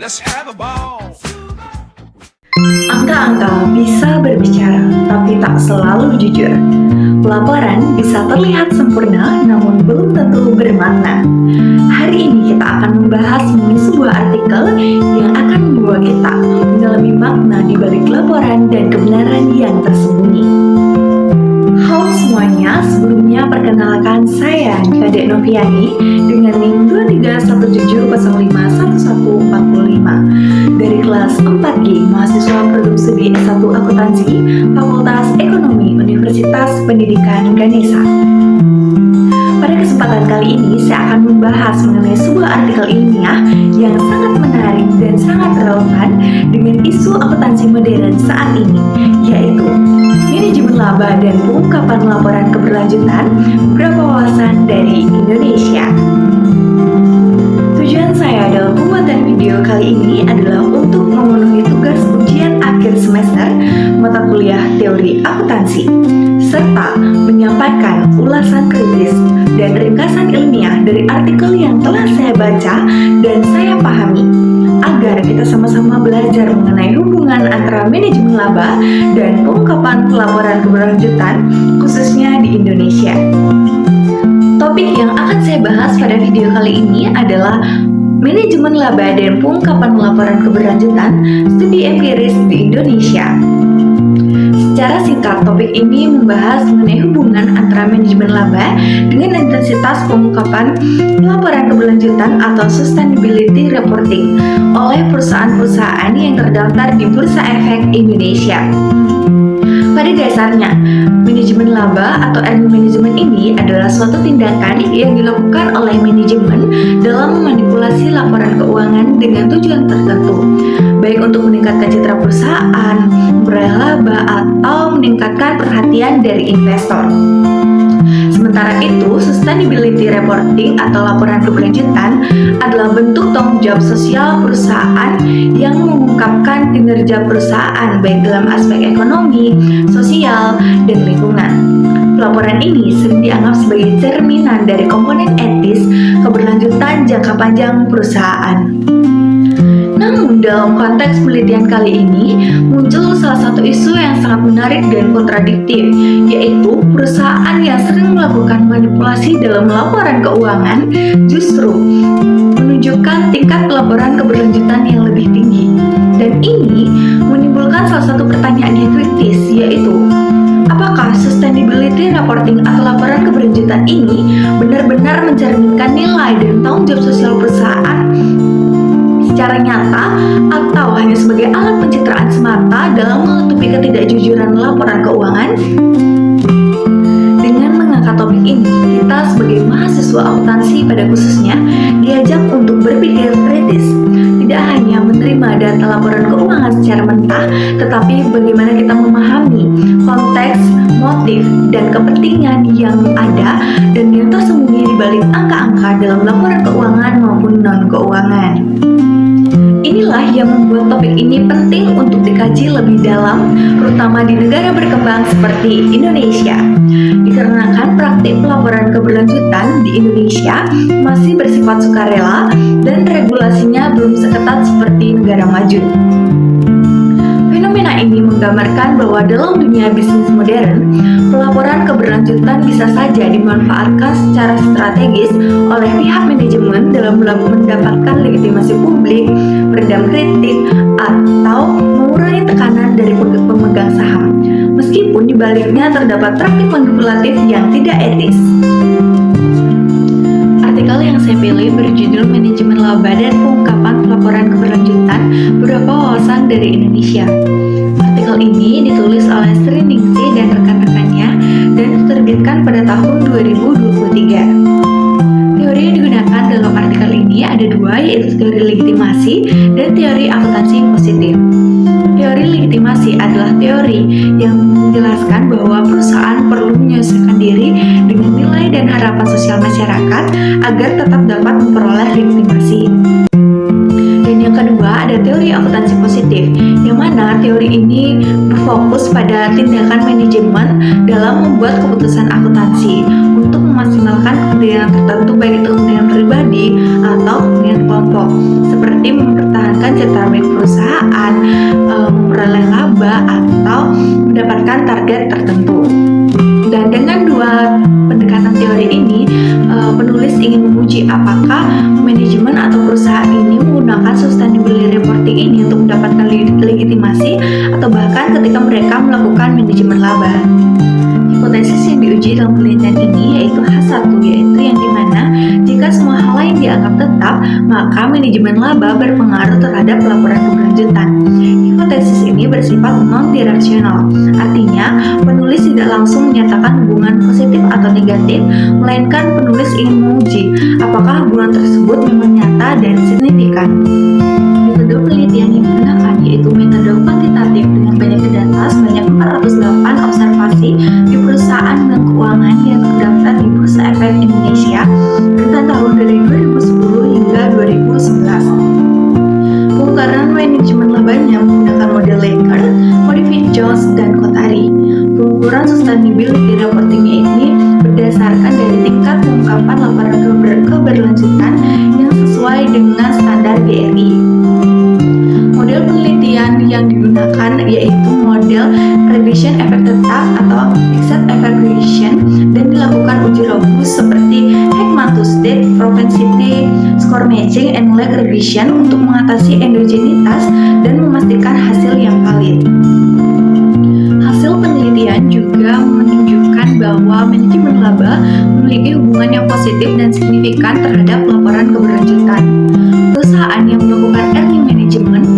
Let's have a ball. Angka-angka bisa berbicara, tapi tak selalu jujur. Laporan bisa terlihat sempurna, namun belum tentu bermakna. Hari ini kita akan membahas mengenai sebuah artikel yang akan membawa kita mendalami makna di balik laporan dan kebenaran yang tersembunyi. Halo semuanya, sebelumnya perkenalkan saya Kadek Noviani dengan NIM 2317051145 dari kelas 4G mahasiswa program studi S1 Akuntansi Fakultas Ekonomi Universitas Pendidikan Ganesha. Pada kesempatan kali ini saya akan membahas mengenai sebuah artikel ilmiah yang sangat menarik dan sangat relevan dengan isu akuntansi modern saat ini, yaitu manajemen laba dan pengungkapan laporan keberlanjutan beberapa wawasan dari Indonesia. Tujuan saya dalam pembuatan video kali ini adalah untuk memenuhi tugas ujian akhir semester mata kuliah teori akuntansi, serta menyampaikan ulasan kritis dan ringkasan ilmiah dari artikel yang telah saya baca dan saya pahami, agar kita sama-sama belajar mengenai hubungan antara manajemen laba dan pengungkapan pelaporan keberlanjutan, khususnya di Indonesia. Topik yang akan saya bahas pada video kali ini adalah manajemen laba dan pengungkapan laporan keberlanjutan studi empiris di Indonesia. Secara singkat, topik ini membahas mengenai hubungan antara manajemen laba dengan intensitas pengungkapan laporan keberlanjutan atau sustainability reporting oleh perusahaan-perusahaan yang terdaftar di Bursa Efek Indonesia. Pada dasarnya, manajemen laba atau ilmu manajemen ini adalah suatu tindakan yang dilakukan oleh manajemen dalam memanipulasi laporan keuangan dengan tujuan tertentu, baik untuk meningkatkan citra perusahaan, meraih laba, atau meningkatkan perhatian dari investor. Sementara itu, sustainability reporting atau laporan keberlanjutan adalah bentuk tanggung jawab sosial perusahaan yang mengungkapkan kinerja perusahaan baik dalam aspek ekonomi, sosial, dan lingkungan. Pelaporan ini sering dianggap sebagai cerminan dari komponen etis keberlanjutan jangka panjang perusahaan. Namun dalam konteks penelitian kali ini muncul salah satu isu yang sangat menarik dan kontradiktif, yaitu perusahaan yang sering melakukan manipulasi dalam laporan keuangan justru menunjukkan tingkat pelaporan keberlanjutan yang lebih tinggi. Dan ini menimbulkan salah satu pertanyaan yang kritis, yaitu apakah sustainability reporting atau laporan keberlanjutan ini benar-benar mencerminkan nilai dan tanggung jawab sosial perusahaan secara nyata atau hanya sebagai alat pencitraan semata dalam menutupi ketidakjujuran laporan keuangan? Dengan mengangkat topik ini, kita sebagai mahasiswa akuntansi pada khususnya diajak untuk berpikir kritis, tidak hanya menerima data laporan keuangan secara mentah, tetapi bagaimana kita memahami konteks, motif, dan kepentingan yang ada dan yang tersembunyi di balik angka-angka dalam laporan keuangan maupun non-keuangan. Inilah yang membuat topik ini penting untuk dikaji lebih dalam, terutama di negara berkembang seperti Indonesia. Dikarenakan praktik pelaporan keberlanjutan di Indonesia masih bersifat sukarela dan regulasinya belum seketat seperti negara maju. Fenomena ini menggambarkan bahwa dalam dunia bisnis modern, pelaporan keberlanjutan bisa saja dimanfaatkan secara strategis oleh pihak manajemen dalam mendapatkan legitimasi publik, meredam kritik, atau mengurangi tekanan dari pemegang saham, meskipun di baliknya terdapat praktik manipulatif yang tidak etis. Artikel yang saya pilih berjudul Manajemen Laba dan Pengungkapan Pelaporan Keberlanjutan Beberapa Wawasan dari Indonesia. Artikel ini ditulis oleh Sri Ningsi dan rekan-rekannya dan diterbitkan pada tahun 2023. Teori yang digunakan dalam artikel ini ada dua, yaitu teori legitimasi dan teori akuntansi positif. Teori legitimasi adalah teori yang menjelaskan bahwa perusahaan perlu menyesuaikan diri dengan nilai dan harapan sosial masyarakat agar tetap dapat memperoleh legitimasi. Dan yang kedua ada teori akuntansi positif, yang mana teori ini berfokus pada tindakan manajemen dalam membuat keputusan akuntansi untuk memaksimalkan kepentingan tertentu, baik itu kepentingan pribadi atau kepentingan kelompok, seperti mempertahankan target tertentu. Dan dengan dua pendekatan teori ini, penulis ingin menguji apakah manajemen atau perusahaan ini menggunakan sustainability reporting ini untuk mendapatkan legitimasi atau bahkan ketika mereka melakukan manajemen laba. Hipotesis yang diuji dalam penelitian ini yaitu H1, yaitu yang dimana jika semua hal lain dianggap tetap, maka manajemen laba berpengaruh terhadap laporan keberlanjutan. Hipotesis ini bersifat non-direksional, artinya penulis tidak langsung menyatakan hubungan positif atau negatif, melainkan penulis ingin menguji apakah hubungan tersebut memang nyata dan signifikan. Metode penelitian yang digunakan yaitu metode kuantitatif dengan banyaknya data sebanyak 408 observasi di perusahaan bank keuangan yang terdaftar di Bursa Efek Indonesia rentang tahun dari 2010 hingga 2011. Pengungkapan manajemen labanya menggunakan model Lakers, Modified Jones, dan Kotari. Pengukuran sustainability reportingnya ini berdasarkan dari tingkat pengungkapan laporan keberlanjutan yang sesuai dengan standar BRI. Model penelitian yang digunakan yaitu model regression efek tetap atau exact efek regression dan dilakukan uji robust seperti Heckman-Tuster, propensity score matching, and lag regression untuk mengatasi endogenitas dan memastikan hasil yang valid. Hasil penelitian juga menunjukkan bahwa manajemen laba memiliki hubungan yang positif dan signifikan terhadap laporan keberlanjutan. Perusahaan yang melakukan early management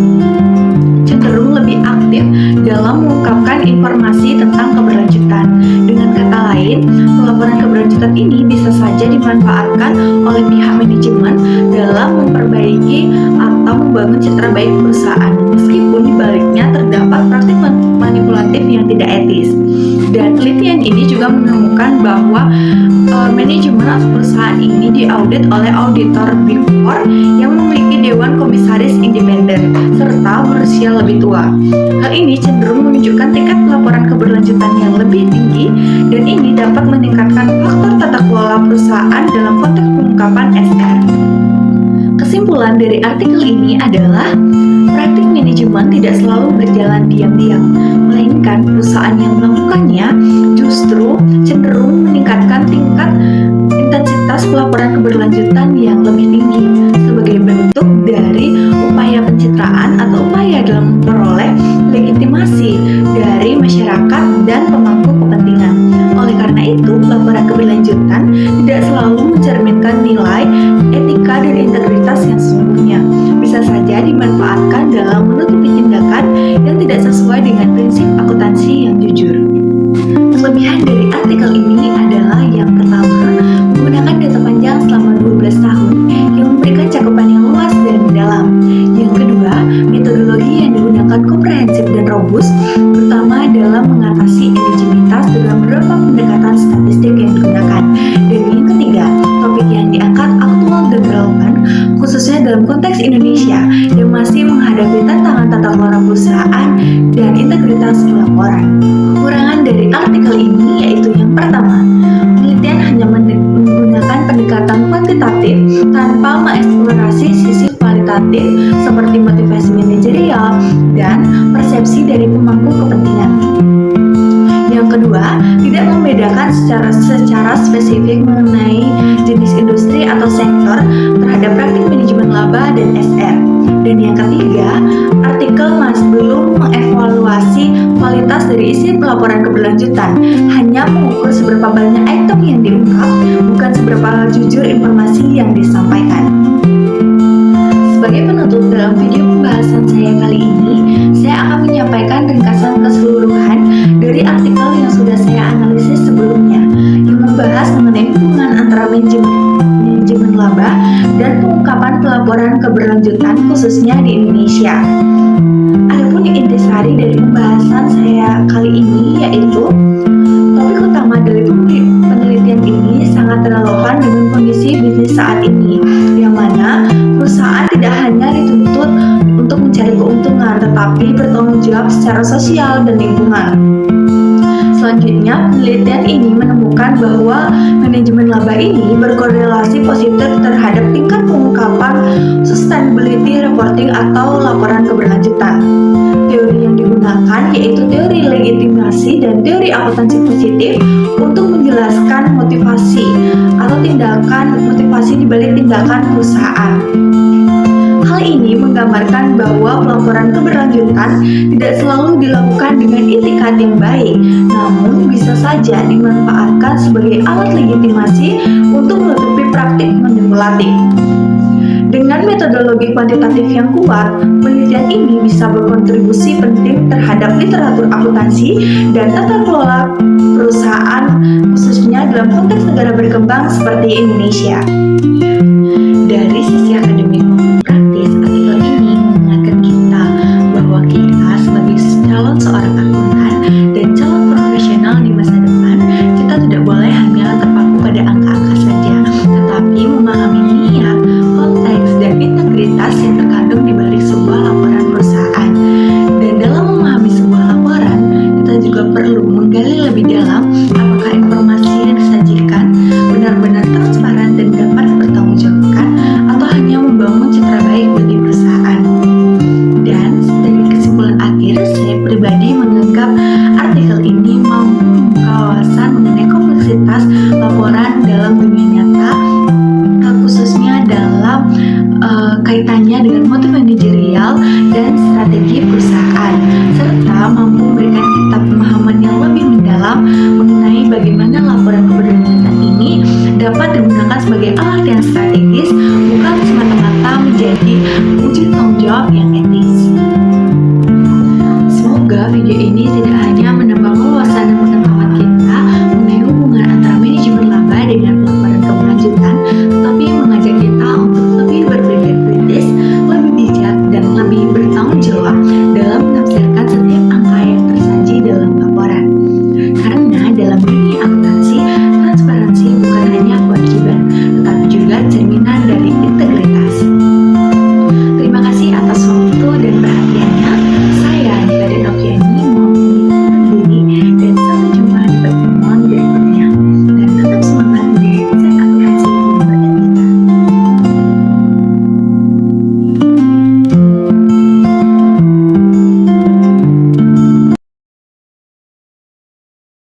cenderung lebih aktif dalam mengungkapkan informasi tentang keberlanjutan. Dengan kata lain, laporan keberlanjutan ini bisa saja dimanfaatkan oleh pihak manajemen dalam memperbaiki atau membangun citra baik perusahaan, meskipun di baliknya terdapat praktik manipulatif yang tidak etis. Dan penelitian ini juga menemukan bahwa manajemen atau perusahaan ini diaudit oleh auditor Big Four yang memiliki dewan komisaris independen serta berusia lebih tua. Hal ini cenderung menunjukkan tingkat pelaporan keberlanjutan yang lebih tinggi, dan ini dapat meningkatkan faktor tata kelola perusahaan dalam konteks pengungkapan SR. Kesimpulan dari artikel ini adalah praktik manajemen tidak selalu berjalan diam-diam, melainkan perusahaan yang melakukannya justru cenderung meningkatkan tingkat intensitas pelaporan keberlanjutan yang lebih tinggi sebagai bentuk dari upaya pencitraan atau upaya dalam memperoleh legitimasi dari masyarakat dan pemangku kepentingan. Oleh karena itu, laporan keberlanjutan tidak selalu mencerminkan nilai, etika, dan integritas yang sesungguhnya. Bisa saja dimanfaatkan dalam menutupi tindakan yang tidak sesuai dengan prinsip akuntansi yang jujur. Kelebihan dari artikel ini adalah yang pertama, menggunakan data panjang selama 12 tahun yang memberikan cakupan yang luas dan mendalam. Yang kedua, metodologi yang digunakan komprehensif dan robust, terutama dalam mengatasi endogenitas dengan beberapa pendekatan statistik yang digunakan. Dan yang ketiga, topik yang diangkat aktual dan relevan, khususnya dalam konteks Indonesia yang masih menghadapi tantangan tata kelola perusahaan dan integritas laporan. Kekurangan dari artikel ini yaitu yang pertama, penelitian hanya menggunakan pendekatan kuantitatif tanpa mengeksplorasi sisi kualitatif seperti motivasi manajerial dan persepsi dari pemangku kepentingan. Yang kedua, tidak membedakan secara spesifik mengenai jenis industri atau sektor terhadap praktik manajemen laba dan SR. Dan yang ketiga, artikel belum mengevaluasi kualitas dari isi pelaporan keberlanjutan, hanya mengukur seberapa banyak item yang diungkap, bukan seberapa jujur informasi yang disampaikan. Sebagai penutup dalam video pembahasan saya kali ini, saya akan menyampaikan ringkasan keseluruhan dari artikel yang sudah saya analisis sebelumnya, yang membahas mengenai hubungan antara manajemen laba dan pengungkapan pelaporan keberlanjutan khususnya di Indonesia. Adapun intisari dari pembahasan saya kali ini yaitu topik utama dari penelitian ini sangat relevan dengan kondisi bisnis saat ini, yang mana perusahaan tidak hanya dituntut untuk mencari keuntungan, tetapi bertanggung jawab secara sosial dan lingkungan. Selanjutnya, penelitian ini menemukan bahwa manajemen laba ini berkorelasi positif terhadap tingkat pengungkapan sustainability reporting atau laporan keberlanjutan. Teori yang digunakan digunakan yaitu teori legitimasi dan teori akuntansi positif untuk menjelaskan motivasi atau motivasi dibalik tindakan perusahaan. Hal ini menggambarkan bahwa pelaporan keberlanjutan tidak selalu dilakukan dengan itikat yang baik, namun bisa saja dimanfaatkan sebagai alat legitimasi untuk menutupi praktik manipulatif. Dengan metodologi kuantitatif yang kuat, penelitian ini bisa berkontribusi penting terhadap literatur akuntansi dan tata kelola perusahaan, khususnya dalam konteks negara berkembang seperti Indonesia. Dari sisi akademik maupun praktis, artikel ini mengingatkan kita bahwa kita sebagai calon seorang akuntan dan calon profesional di masa depan, kita tidak boleh hanya terpaku pada angka-angka saja, tetapi memahami niat, konteks, dan integritas yang terkandung di balik sebuah laporan perusahaan. Dan dalam memahami sebuah laporan, kita juga perlu menggali lebih dalam apakah informasi yang disajikan benar-benar transparan dan dapat dipertanggungjawabkan atau hanya membangun citra baik bagi perusahaan. Dan sebagai kesimpulan akhir, saya pribadi menganggap artikel ini mampu membuka wawasan mengenai kompleksitas laporan dalam dunia nyata, khususnya dalam kaitannya dengan motif manajerial dan strategi perusahaan, serta mampu memberikan kita pemahaman yang lebih mendalam mengenai bagaimana laporan keberlanjutan ini dapat digunakan sebagai alat yang strategis, bukan semata-mata menjadi wujud tanggung jawab yang etis.